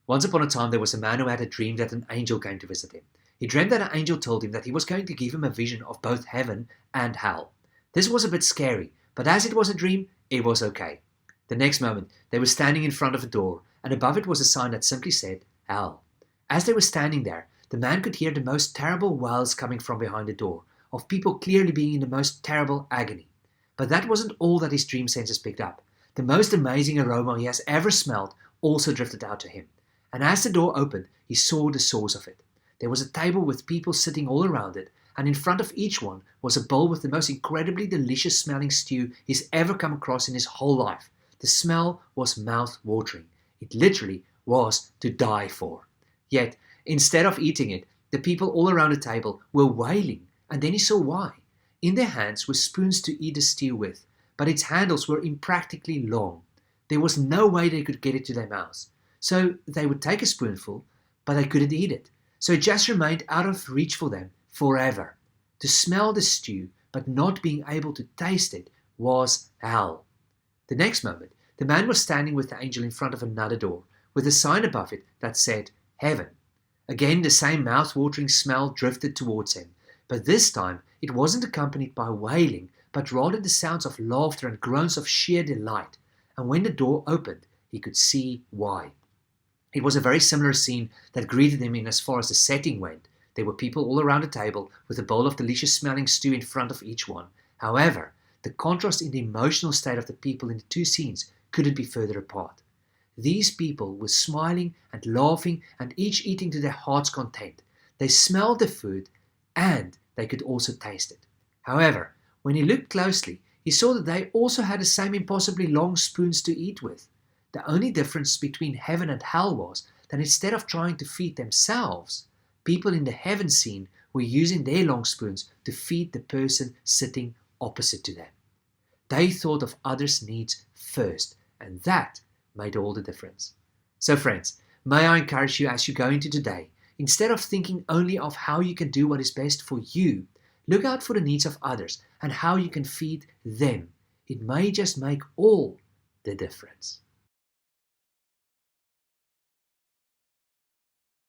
Once upon a time, there was a man who had a dream that an angel came to visit him. He dreamed that an angel told him that he was going to give him a vision of both heaven and hell. This was a bit scary, but as it was a dream, it was okay. The next moment, they were standing in front of a door, and above it was a sign that simply said, Hell. As they were standing there, the man could hear the most terrible wails coming from behind the door, of people clearly being in the most terrible agony. But that wasn't all that his dream senses picked up. The most amazing aroma he has ever smelled also drifted out to him. And as the door opened, he saw the source of it. There was a table with people sitting all around it, and in front of each one was a bowl with the most incredibly delicious smelling stew he's ever come across in his whole life. The smell was mouth-watering. It literally was to die for. Yet, instead of eating it, the people all around the table were wailing, and then he saw why. In their hands were spoons to eat the stew with, but its handles were impractically long. There was no way they could get it to their mouths. So they would take a spoonful, but they couldn't eat it. So it just remained out of reach for them forever. To smell the stew, but not being able to taste it, was hell. The next moment, the man was standing with the angel in front of another door, with a sign above it that said, Heaven. Again, the same mouth-watering smell drifted towards him, but this time it wasn't accompanied by wailing, but rather the sounds of laughter and groans of sheer delight. And when the door opened, he could see why. It was a very similar scene that greeted him in as far as the setting went. There were people all around a table with a bowl of delicious smelling stew in front of each one. However, the contrast in the emotional state of the people in the two scenes couldn't be further apart. These people were smiling and laughing and each eating to their heart's content. They smelled the food and they could also taste it. However, when he looked closely, he saw that they also had the same impossibly long spoons to eat with. The only difference between heaven and hell was that instead of trying to feed themselves, people in the heaven scene were using their long spoons to feed the person sitting opposite to them. They thought of others' needs first, and that made all the difference. So friends, may I encourage you as you go into today, instead of thinking only of how you can do what is best for you, look out for the needs of others and how you can feed them. It may just make all the difference.